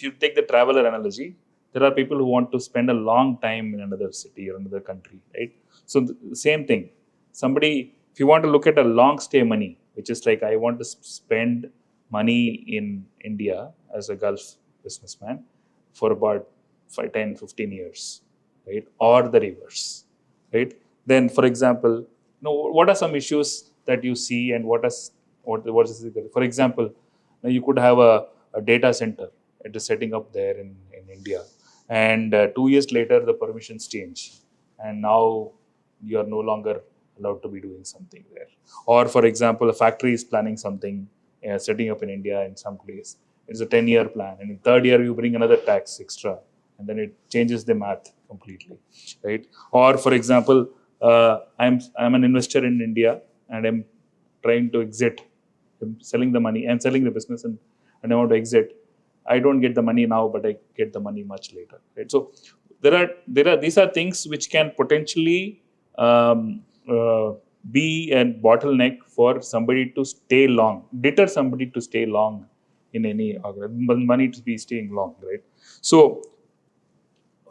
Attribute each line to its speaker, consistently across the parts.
Speaker 1: you take the traveler analogy, there are people who want to spend a long time in another city or another country, right? So the same thing. Somebody, if you want to look at a long stay money, which is like I want to spend money in India as a Gulf businessman for about 5, 10, 15 years, right? Or the reverse, right? Then, for example, what are some issues that you see, and what is it? For example, you could have a data center. It is setting up there in India, and 2 years later the permissions change, and now you are no longer allowed to be doing something there. Or, for example, a factory is planning something, setting up in India in some place. It's a 10-year plan, and in third year you bring another tax extra, and then it changes the math completely, right? Or, for example, I'm an investor in India, and I'm trying to exit. I'm selling the money. I'm selling the business, and I want to exit. I don't get the money now, but I get the money much later, right? So these are things which can potentially be a bottleneck for somebody to stay long, deter somebody to stay long in any money to be staying long, right? So,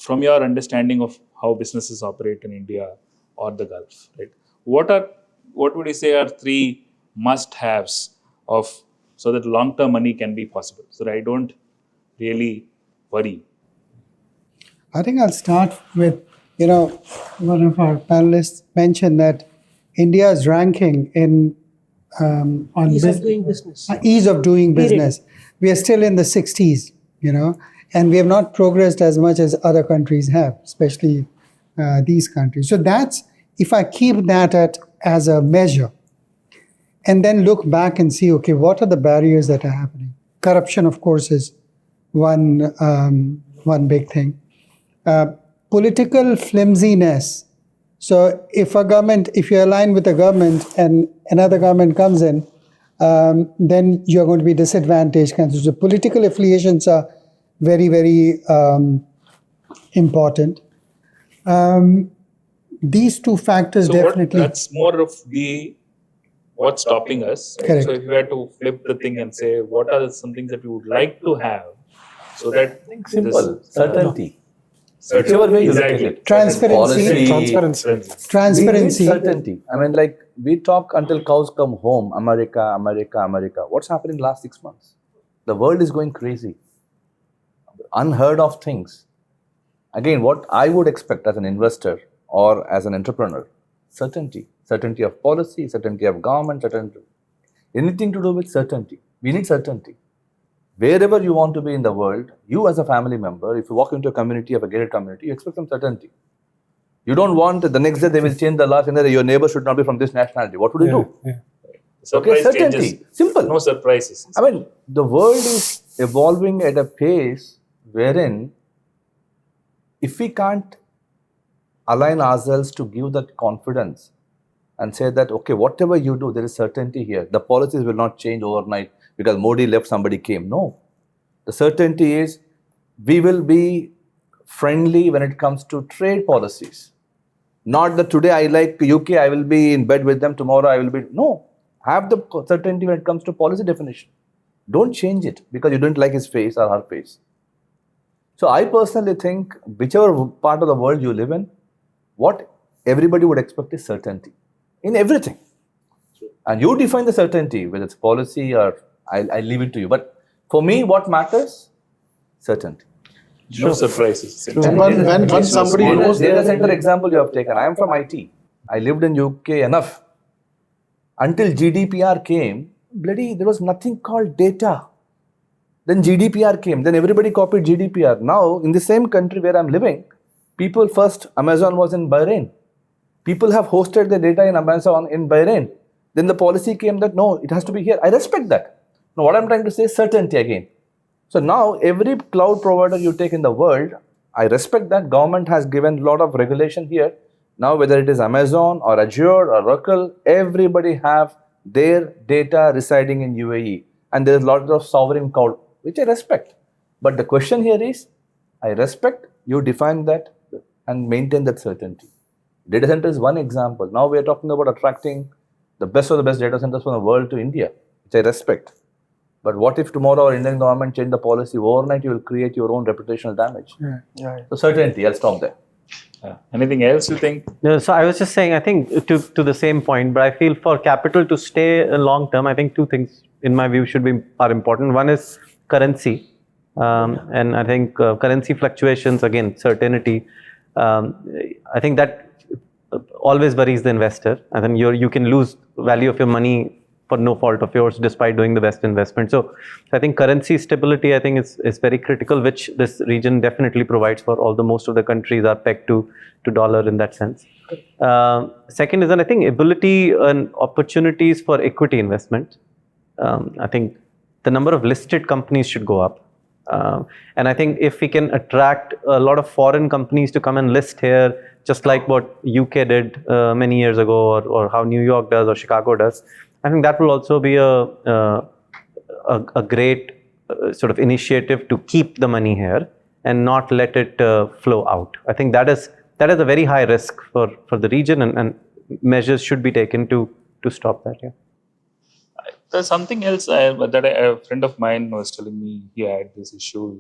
Speaker 1: from your understanding of how businesses operate in India or the Gulf, right? What would you say are 3 must-haves so that long-term money can be possible, so that I don't really worry?
Speaker 2: I think I'll start with, one of our panelists mentioned that India's ranking on
Speaker 3: ease of doing business.
Speaker 2: Ease of doing business. We are still in the 60s, and we have not progressed as much as other countries have, especially these countries. So that's, if I keep that as a measure, and then look back and see, okay, what are the barriers that are happening? Corruption, of course, is one big thing. Political flimsiness. So if you align with a government and another government comes in, then you're going to be disadvantaged. So political affiliations are very, very important. These 2 factors definitely.
Speaker 1: That's more of what's stopping us. Right?
Speaker 2: Correct.
Speaker 1: So if you had to flip the thing and say, what are some things that you would like to have, so that
Speaker 4: simple certainty.
Speaker 1: Whichever
Speaker 4: way you
Speaker 1: look at
Speaker 4: it.
Speaker 2: Transparency.
Speaker 4: Transparency. Certainty. I mean, like, we talk until cows come home. America, America, America. What's happened in the last 6 months? The world is going crazy. Unheard of things. Again, what I would expect as an investor or as an entrepreneur, certainty. Certainty of policy, certainty of government, certainty. Anything to do with certainty. We need certainty. Wherever you want to be in the world, you as a family member, if you walk into a community of a gated community, you expect some certainty. You don't want the next day they will change the law and that your neighbor should not be from this nationality. What would you do?
Speaker 1: Yeah. Surprise
Speaker 4: certainty.
Speaker 1: Changes.
Speaker 4: Simple.
Speaker 1: No surprises.
Speaker 4: I mean, the world is evolving at a pace wherein if we can't align ourselves to give that confidence and say that, okay, whatever you do, there is certainty here. The policies will not change overnight because Modi left, somebody came. No. The certainty is we will be friendly when it comes to trade policies. Not that today I like UK, I will be in bed with them, tomorrow I will be... No. Have the certainty when it comes to policy definition. Don't change it because you don't like his face or her face. So I personally think whichever part of the world you live in, what everybody would expect is certainty in everything. And you define the certainty, whether it's policy or I leave it to you. But for me, what matters? Certainty.
Speaker 1: No surprises.
Speaker 5: When somebody knows
Speaker 4: data center example you have taken. I am from IT. I lived in UK enough. Until GDPR came, there was nothing called data. Then GDPR came. Then everybody copied GDPR. Now, in the same country where I'm living, people first, Amazon was in Bahrain. People have hosted their data in Amazon in Bahrain. Then the policy came that, no, it has to be here. I respect that. Now, what I'm trying to say is certainty again. So now, every cloud provider you take in the world, I respect that. Government has given a lot of regulation here. Now, whether it is Amazon or Azure or Oracle, everybody have their data residing in UAE. And there is a lot of sovereign cloud, which I respect. But the question here is, I respect, you define that and maintain that certainty. Data center is one example. Now we are talking about attracting the best of the best data centers from the world to India, which I respect. But what if tomorrow our Indian government change the policy overnight? You will create your own reputational damage.
Speaker 2: Yeah.
Speaker 4: So certainty. I'll stop there.
Speaker 1: Anything else you think?
Speaker 3: No, so I was just saying, I think to the same point, but I feel for capital to stay long term, I think two things in my view are important. One is currency, and I think currency fluctuations, again, certainty. I think that always worries the investor, and then you can lose value of your money for no fault of yours, despite doing the best investment. So I think currency stability, I think is very critical, which this region definitely provides for. Although most of the countries are pegged to dollar in that sense. Second is that I think ability and opportunities for equity investment. I think the number of listed companies should go up. And I think if we can attract a lot of foreign companies to come and list here, just like what UK did many years ago, or how New York does or Chicago does, I think that will also be a great sort of initiative to keep the money here and not let it flow out. I think that is a very high risk for the region, and measures should be taken to stop that. Yeah.
Speaker 1: There's something else that a friend of mine was telling me. He had this issue.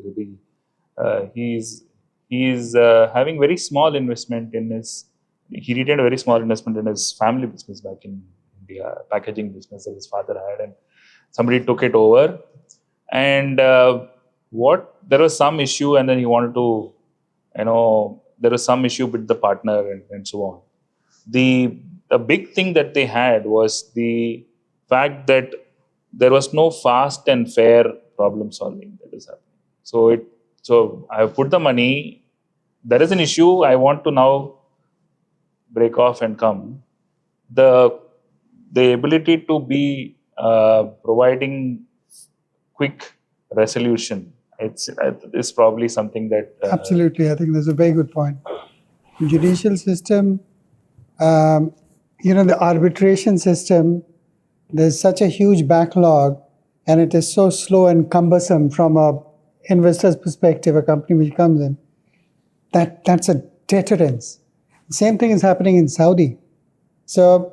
Speaker 1: He's having very small investment in his. He retained a very small investment in his family business back in India, packaging business that his father had, and somebody took it over. And there was some issue, and then he wanted to, there was some issue with the partner and so on. The big thing that they had was the fact that there was no fast and fair problem solving that is happening. So I have put the money. There is an issue. I want to now break off and come. The ability to be providing quick resolution, it's probably something that
Speaker 2: Absolutely, I think that's a very good point. Judicial system, the arbitration system, there's such a huge backlog, and it is so slow and cumbersome from a investor's perspective, a company which comes in, that's a deterrence. Same thing is happening in Saudi. So,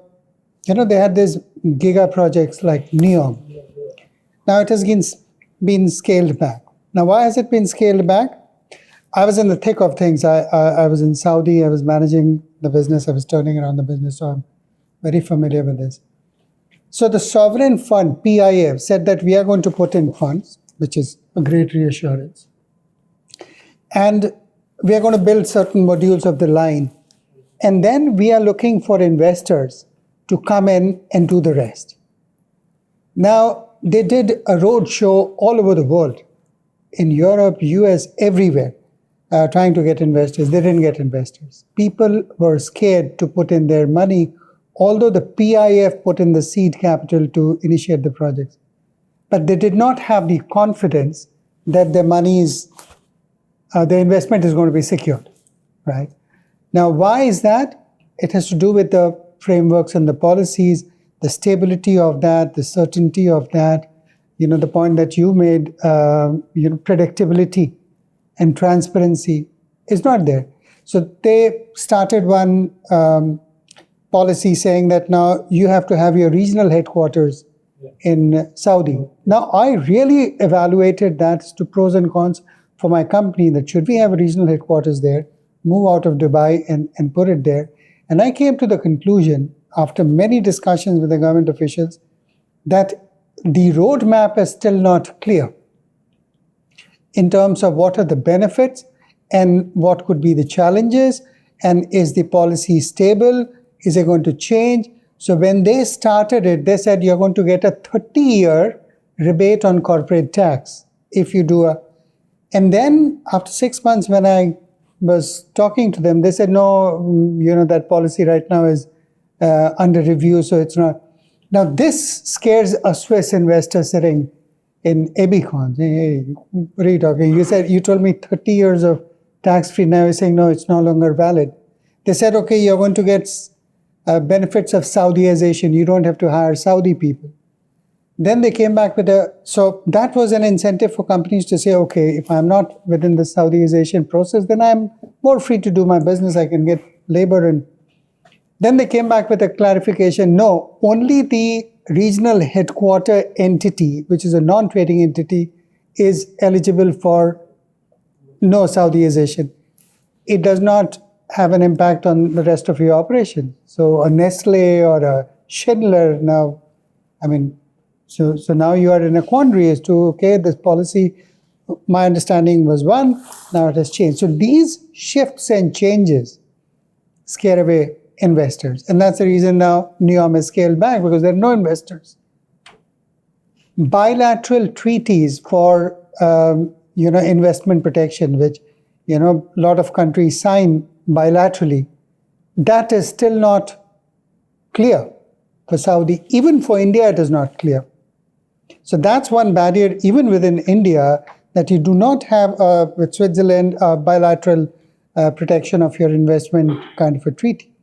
Speaker 2: they had these giga projects like NEOM. Now it has been scaled back. Now, why has it been scaled back? I was in the thick of things. I was in Saudi. I was managing the business. I was turning around the business. So I'm very familiar with this. So the sovereign fund, PIF, said that we are going to put in funds, which is a great reassurance. And we are going to build certain modules of the line. And then we are looking for investors to come in and do the rest. Now, they did a road show all over the world, in Europe, US, everywhere, trying to get investors. They didn't get investors. People were scared to put in their money, although the PIF put in the seed capital to initiate the projects. But they did not have the confidence that their the investment is going to be secured, right? Now, why is that? It has to do with the frameworks and the policies, the stability of that, the certainty of that, the point that you made, predictability and transparency is not there. So they started one policy saying that now you have to have your regional headquarters in Saudi. Now, I really evaluated that to pros and cons for my company, that should we have a regional headquarters there, move out of Dubai and put it there. And I came to the conclusion, after many discussions with the government officials, that the roadmap is still not clear in terms of what are the benefits and what could be the challenges, and is the policy stable, is it going to change? So when they started it, they said you're going to get a 30-year rebate on corporate tax if you do and then after 6 months when I was talking to them, they said, no, that policy right now is under review, so it's not. Now, this scares a Swiss investor sitting in Ebicon. Hey, what are you talking? You told me 30 years of tax-free. Now you're saying, no, it's no longer valid. They said, okay, you're going to get benefits of Saudiization. You don't have to hire Saudi people. Then they came back with so that was an incentive for companies to say, okay, if I'm not within the Saudiization process, then I'm more free to do my business. I can get labor and Then they came back with a clarification. No, only the regional headquarter entity, which is a non-trading entity, is eligible for no Saudization. It does not have an impact on the rest of your operation. So a Nestle or a Schindler now, I mean, so now you are in a quandary as to, okay, this policy, my understanding was one, now it has changed. So these shifts and changes scare away investors. And that's the reason now NEOM is scaled back, because there are no investors. Bilateral treaties for investment protection, which a lot of countries sign bilaterally, that is still not clear for Saudi. Even for India, it is not clear. So that's one barrier, even within India, that you do not have with Switzerland a bilateral protection of your investment kind of a treaty.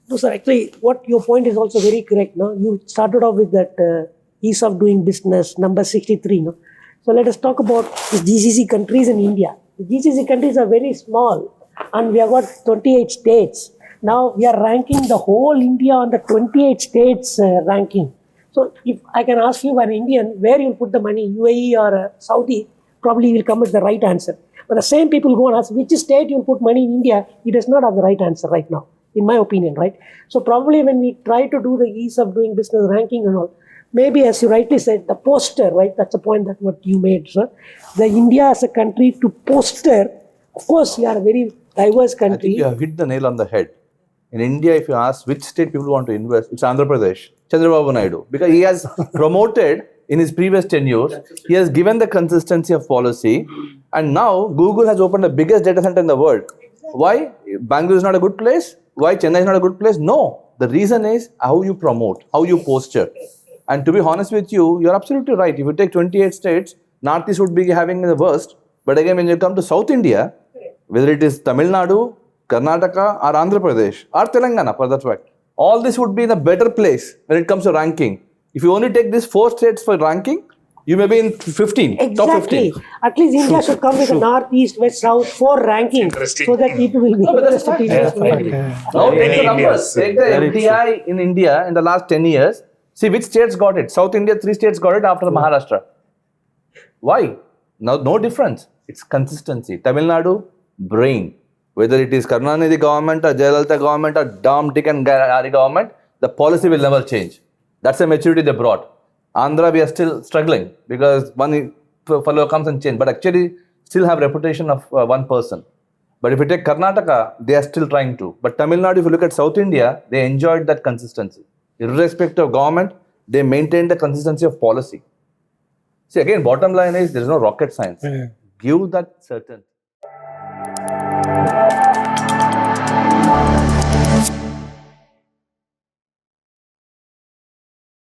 Speaker 6: No, sir, actually, what your point is also very correct. No? You started off with that ease of doing business, number 63. No? So let us talk about the GCC countries in India. The GCC countries are very small, and we have got 28 states. Now we are ranking the whole India on the 28 states ranking. So if I can ask you, an Indian, where you'll put the money, UAE or Saudi, probably you will come with the right answer. But the same people go and ask which state you'll put money in India, he does not have the right answer right now, in my opinion, right? So probably when we try to do the ease of doing business ranking and all, maybe as you rightly said, the poster, right? That's the point that what you made, sir. The India as a country to poster, of course, we are a very diverse
Speaker 4: I
Speaker 6: country.
Speaker 4: think you have hit the nail on the head. In India, if you ask which state people want to invest, it's Andhra Pradesh, Chandrababu Naidu, because he has promoted in his previous tenures, he has given the consistency of policy, and now Google has opened the biggest data center in the world. Why? Bangalore is not a good place? Why Chennai is not a good place? No. The reason is how you promote, how you posture. And to be honest with you, you're absolutely right. If you take 28 states, Northeast would be having the worst. But again, when you come to South India, whether it is Tamil Nadu, Karnataka, or Andhra Pradesh, or Telangana for that fact, all this would be in a better place when it comes to ranking. If you only take these 4 states for ranking, you may be in 15, top 15.
Speaker 6: Exactly. At least India should come with a north, east, west, south, 4 rankings, so that people will be interested to invest.
Speaker 4: Now take the numbers. Take the FDI in India in the last 10 years. See which states got it. South India, 3 states got it after Maharashtra. Why? Now, no difference. It's consistency. Tamil Nadu, brain. Whether it is Karunanidhi government or Jayalalitha government or Dom, Dick and Harry government, the policy will never change. That's the maturity they brought. Andhra, we are still struggling because one fellow comes and change, but actually still have reputation of one person. But if you take Karnataka, they are still trying to. But Tamil Nadu, if you look at South India, they enjoyed that consistency. Irrespective of government, they maintained the consistency of policy. See, again, bottom line is there is no rocket science. Give that certainty.